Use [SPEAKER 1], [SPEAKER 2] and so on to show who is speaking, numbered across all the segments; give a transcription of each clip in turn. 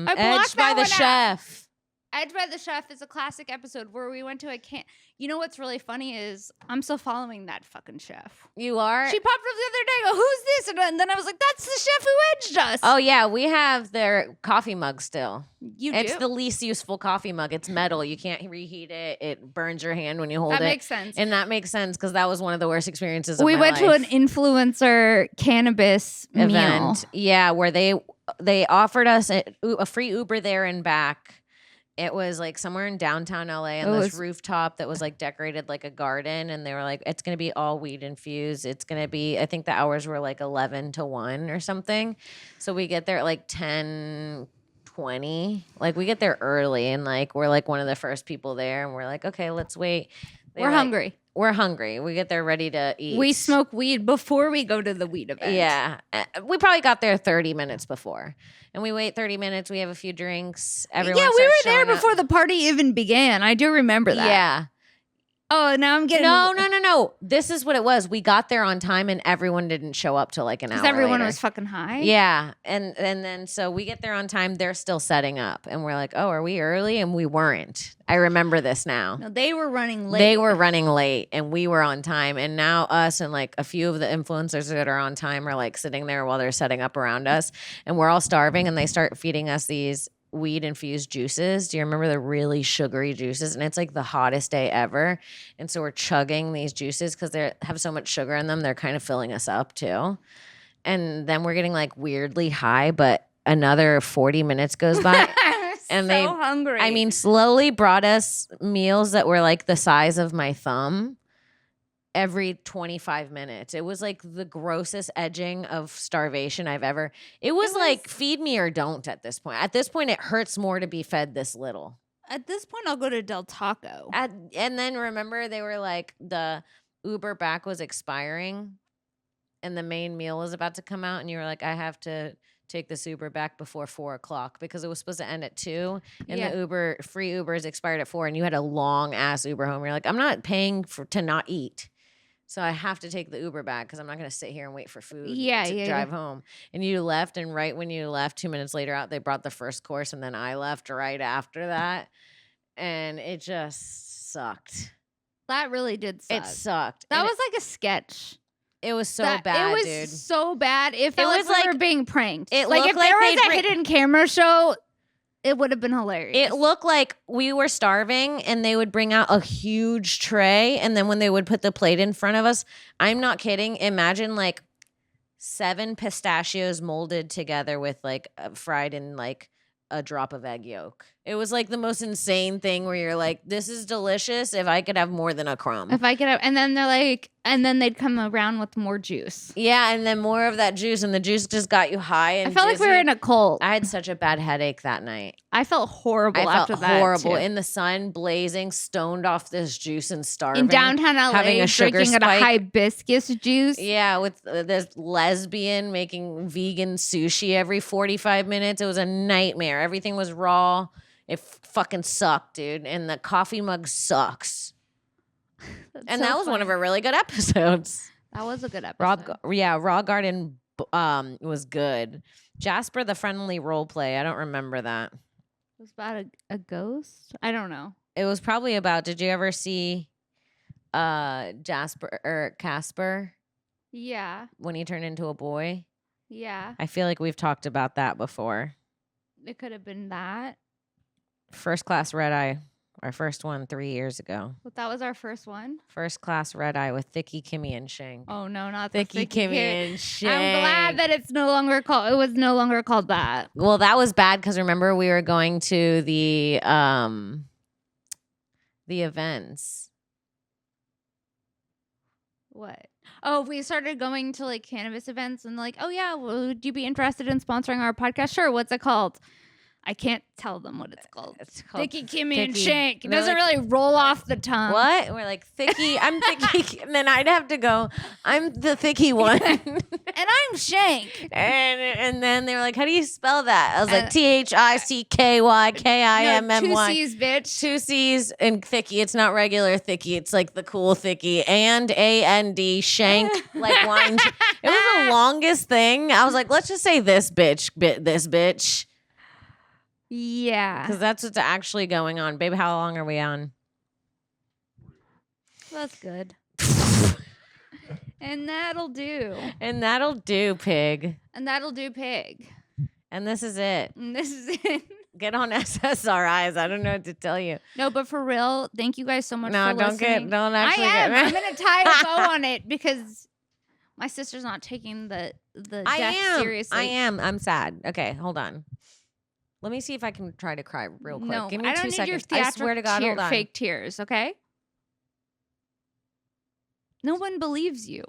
[SPEAKER 1] Edged by the Chef.
[SPEAKER 2] Edged by the Chef is a classic episode where we went to a camp. You know what's really funny is I'm still following that fucking chef.
[SPEAKER 1] You are?
[SPEAKER 2] She popped up the other day. I go, who's this? And then I was like, that's the chef who edged us.
[SPEAKER 1] Oh yeah, we have their coffee mug still. It's
[SPEAKER 2] do?
[SPEAKER 1] the least useful coffee mug. It's metal. You can't reheat it. It burns your hand when you hold it.
[SPEAKER 2] That makes sense.
[SPEAKER 1] And that makes sense because that was one of the worst experiences of
[SPEAKER 2] we
[SPEAKER 1] my
[SPEAKER 2] went to
[SPEAKER 1] life.
[SPEAKER 2] an influencer cannabis
[SPEAKER 1] event.
[SPEAKER 2] meal.
[SPEAKER 1] Yeah, where they offered us a free Uber there and back. It was like somewhere in downtown LA on this rooftop that was like decorated like a garden. And they were like, it's going to be all weed infused. It's going to be, I think the hours were like 11 to 1 or something. So we get there at like 10:20. Like we get there early and like we're like one of the first people there. And we're like, okay, let's wait.
[SPEAKER 2] We're hungry.
[SPEAKER 1] We're hungry. We get there ready to eat.
[SPEAKER 2] We smoke weed before we go to the weed event.
[SPEAKER 1] Yeah. We probably got there 30 minutes before. And we wait 30 minutes. We have a few drinks. Everyone
[SPEAKER 2] yeah, we were
[SPEAKER 1] starts
[SPEAKER 2] there
[SPEAKER 1] showing
[SPEAKER 2] before
[SPEAKER 1] up.
[SPEAKER 2] the party even began. I do remember that.
[SPEAKER 1] Yeah.
[SPEAKER 2] Oh, now I'm getting...
[SPEAKER 1] No. This is what it was. We got there on time and everyone didn't show up till like an hour
[SPEAKER 2] Because everyone
[SPEAKER 1] later.
[SPEAKER 2] was fucking high?
[SPEAKER 1] Yeah. And then so we get there on time. They're still setting up. And we're like, oh, are we early? And we weren't. I remember this now.
[SPEAKER 2] No, they were running late.
[SPEAKER 1] They were running late and we were on time. And now us and like a few of the influencers that are on time are like sitting there while they're setting up around us. And we're all starving and they start feeding us these weed infused juices. Do you remember the really sugary juices? And it's like the hottest day ever. And so we're chugging these juices because they have so much sugar in them. They're kind of filling us up too. And then we're getting like weirdly high, but another 40 minutes goes by. And
[SPEAKER 2] so hungry.
[SPEAKER 1] I mean, slowly brought us meals that were like the size of my thumb every 25 minutes. It was like the grossest edging of starvation I've ever. It was like feed me or don't at this point. At this point, it hurts more to be fed this little.
[SPEAKER 2] At this point, I'll go to Del Taco.
[SPEAKER 1] And then remember, they were like, the Uber back was expiring and the main meal was about to come out. And you were like, I have to take this Uber back before 4:00 because it was supposed to end at 2 and the free Ubers expired at 4 and you had a long ass Uber home. You're like, I'm not paying to not eat. So I have to take the Uber back because I'm not going to sit here and wait for food to drive home. And you left, and right when you left, 2 minutes later out, they brought the first course, and then I left right after that. And it just sucked.
[SPEAKER 2] That really did suck.
[SPEAKER 1] It sucked.
[SPEAKER 2] That was like a sketch.
[SPEAKER 1] It was so bad,
[SPEAKER 2] It was
[SPEAKER 1] dude.
[SPEAKER 2] so bad. It felt like we were being pranked.
[SPEAKER 1] It
[SPEAKER 2] like
[SPEAKER 1] looked
[SPEAKER 2] if
[SPEAKER 1] like
[SPEAKER 2] there was
[SPEAKER 1] they
[SPEAKER 2] a hidden camera show, it would have been hilarious.
[SPEAKER 1] It looked like we were starving and they would bring out a huge tray. And then when they would put the plate in front of us, I'm not kidding. Imagine like 7 pistachios molded together with like fried in like a drop of egg yolk. It was like the most insane thing where you're like, this is delicious if I could have more than a crumb.
[SPEAKER 2] If I could have, and then they're like, and then they'd come around with more juice.
[SPEAKER 1] Yeah, and then more of that juice, and the juice just got you high and
[SPEAKER 2] I felt like we were in a cult.
[SPEAKER 1] I had such a bad headache that night.
[SPEAKER 2] I felt horrible after that.
[SPEAKER 1] I felt horrible
[SPEAKER 2] too.
[SPEAKER 1] in the sun, blazing, stoned off this juice and starving.
[SPEAKER 2] In downtown LA,
[SPEAKER 1] having a sugar
[SPEAKER 2] drinking
[SPEAKER 1] spike.
[SPEAKER 2] a hibiscus juice.
[SPEAKER 1] Yeah, with this lesbian making vegan sushi every 45 minutes. It was a nightmare. Everything was raw. It fucking sucked, dude. And the coffee mug sucks. And that was one of our really good episodes.
[SPEAKER 2] That was a good episode.
[SPEAKER 1] Raw Garden was good. Jasper the Friendly Role Play. I don't remember that.
[SPEAKER 2] It was about a ghost? I don't know.
[SPEAKER 1] It was probably about, did you ever see Jasper or Casper?
[SPEAKER 2] Yeah.
[SPEAKER 1] When he turned into a boy?
[SPEAKER 2] Yeah.
[SPEAKER 1] I feel like we've talked about that before.
[SPEAKER 2] It could have been that.
[SPEAKER 1] First Class Red Eye. Our first one 3 years ago.
[SPEAKER 2] But that was our first one?
[SPEAKER 1] First Class Red Eye with Thicky, Kimmy, and Shank.
[SPEAKER 2] Oh, no, not
[SPEAKER 1] Thicky, Kimmy, and Shank.
[SPEAKER 2] I'm glad that it was no longer called that.
[SPEAKER 1] Well, that was bad because remember we were going to the events.
[SPEAKER 2] What? Oh, we started going to like cannabis events and like, oh yeah, would you be interested in sponsoring our podcast? Sure. What's it called? I can't tell them what it's called. It's called Thicky, Kimmy, and Shank. It doesn't really roll off the tongue.
[SPEAKER 1] What? We're like, Thicky, I'm Thicky. And then I'd have to go, I'm the Thicky one.
[SPEAKER 2] And I'm Shank.
[SPEAKER 1] And then they were like, how do you spell that? I was like, THICKYKIMMY.
[SPEAKER 2] No, 2 C's, bitch.
[SPEAKER 1] 2 C's and Thicky. It's not regular Thicky. It's like the cool Thicky. And AND Shank, like wine. It was the longest thing. I was like, let's just say this bitch, this bitch.
[SPEAKER 2] Yeah.
[SPEAKER 1] Because that's what's actually going on. Babe, how long are we on?
[SPEAKER 2] That's good. And that'll do.
[SPEAKER 1] And that'll do, pig.
[SPEAKER 2] And that'll do, pig.
[SPEAKER 1] And this is it.
[SPEAKER 2] And this is it.
[SPEAKER 1] Get on SSRIs. I don't know what to tell you.
[SPEAKER 2] No, but for real, thank you guys so much for listening.
[SPEAKER 1] Don't actually
[SPEAKER 2] I am.
[SPEAKER 1] get
[SPEAKER 2] I'm going to tie a bow on it because my sister's not taking the death seriously.
[SPEAKER 1] I am. I'm sad. Okay, hold on. Let me see if I can try to cry real quick.
[SPEAKER 2] No,
[SPEAKER 1] Give me
[SPEAKER 2] I don't
[SPEAKER 1] 2
[SPEAKER 2] need
[SPEAKER 1] seconds.
[SPEAKER 2] your
[SPEAKER 1] I
[SPEAKER 2] theatrical
[SPEAKER 1] swear to God, hold on.
[SPEAKER 2] fake tears, okay? No one believes you.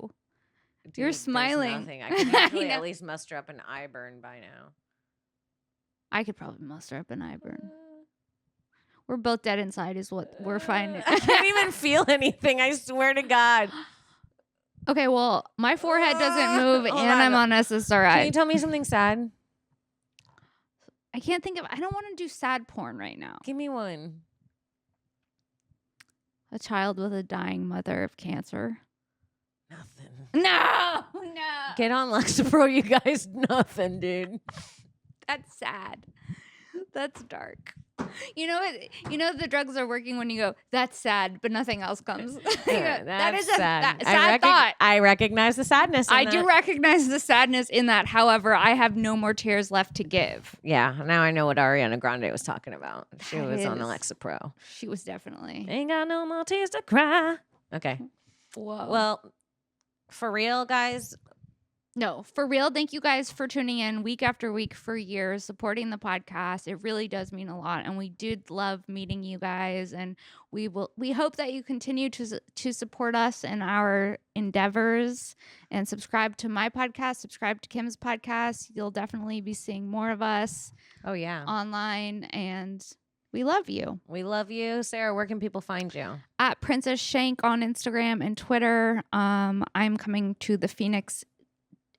[SPEAKER 1] Dude,
[SPEAKER 2] You're smiling.
[SPEAKER 1] Nothing. I can actually at least muster up an eye burn by now.
[SPEAKER 2] I could probably muster up an eye burn. We're both dead inside is what we're finding.
[SPEAKER 1] I can't even feel anything. I swear to God.
[SPEAKER 2] Okay, well, my forehead doesn't move and I'm on SSRI.
[SPEAKER 1] Can you tell me something sad?
[SPEAKER 2] I can't think of. I don't want to do sad porn right now.
[SPEAKER 1] Give me one.
[SPEAKER 2] A child with a dying mother of cancer.
[SPEAKER 1] Nothing.
[SPEAKER 2] No.
[SPEAKER 1] Get on Lexapro, you guys. Nothing, dude.
[SPEAKER 2] That's sad. That's dark. You know what? You know the drugs are working when you go, that's sad, but nothing else comes. That is a sad thought.
[SPEAKER 1] I recognize the sadness.
[SPEAKER 2] I do recognize the sadness in that. However, I have no more tears left to give.
[SPEAKER 1] Yeah, now I know what Ariana Grande was talking about. She was on Lexapro.
[SPEAKER 2] She was definitely.
[SPEAKER 1] Ain't got no more tears to cry. Okay.
[SPEAKER 2] Whoa.
[SPEAKER 1] Well, for real, guys.
[SPEAKER 2] No, for real. Thank you guys for tuning in week after week for years, supporting the podcast. It really does mean a lot. And we did love meeting you guys. And we hope that you continue to support us in our endeavors and subscribe to my podcast, subscribe to Kim's podcast. You'll definitely be seeing more of us.
[SPEAKER 1] Oh, yeah.
[SPEAKER 2] Online. And we love you.
[SPEAKER 1] We love you. Sarah, where can people find you?
[SPEAKER 2] At Princess Shank on Instagram and Twitter. I'm coming to the Phoenix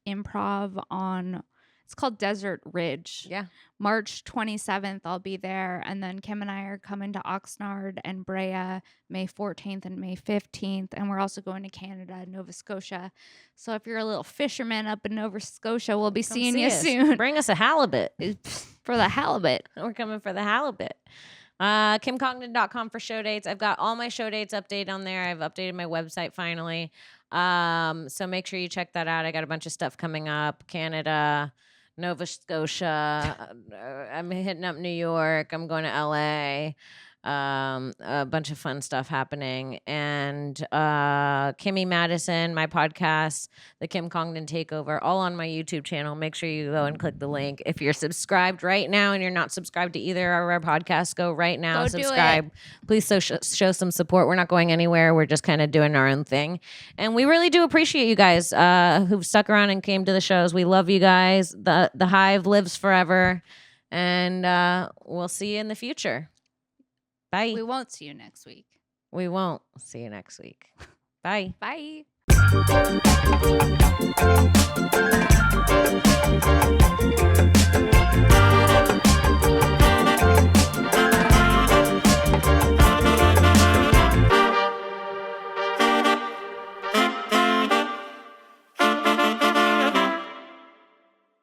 [SPEAKER 2] Improv on, it's called Desert Ridge.
[SPEAKER 1] Yeah.
[SPEAKER 2] March 27th, I'll be there. And then Kim and I are coming to Oxnard and Brea May 14th and May 15th. And we're also going to Canada, Nova Scotia. So if you're a little fisherman up in Nova Scotia, we'll be seeing you soon.
[SPEAKER 1] Bring us a halibut.
[SPEAKER 2] For the halibut.
[SPEAKER 1] We're coming for the halibut. KimCongdon.com for show dates. I've got all my show dates updated on there. I've updated my website finally. So make sure you check that out. I got a bunch of stuff coming up. Canada, Nova Scotia. I'm hitting up New York. I'm going to LA. A bunch of fun stuff happening. And Kimmy Madison, my podcast, the Kim Congdon Takeover, all on my YouTube channel. Make sure you go and click the link. If you're subscribed right now and you're not subscribed to either of our podcasts, go right now.
[SPEAKER 2] Go
[SPEAKER 1] subscribe. Please show some support. We're not going anywhere. We're just kind of doing our own thing. And we really do appreciate you guys who've stuck around and came to the shows. We love you guys. The Hive lives forever. And we'll see you in the future. Bye.
[SPEAKER 2] We won't see you next week.
[SPEAKER 1] We won't see you next week. Bye.
[SPEAKER 2] Bye.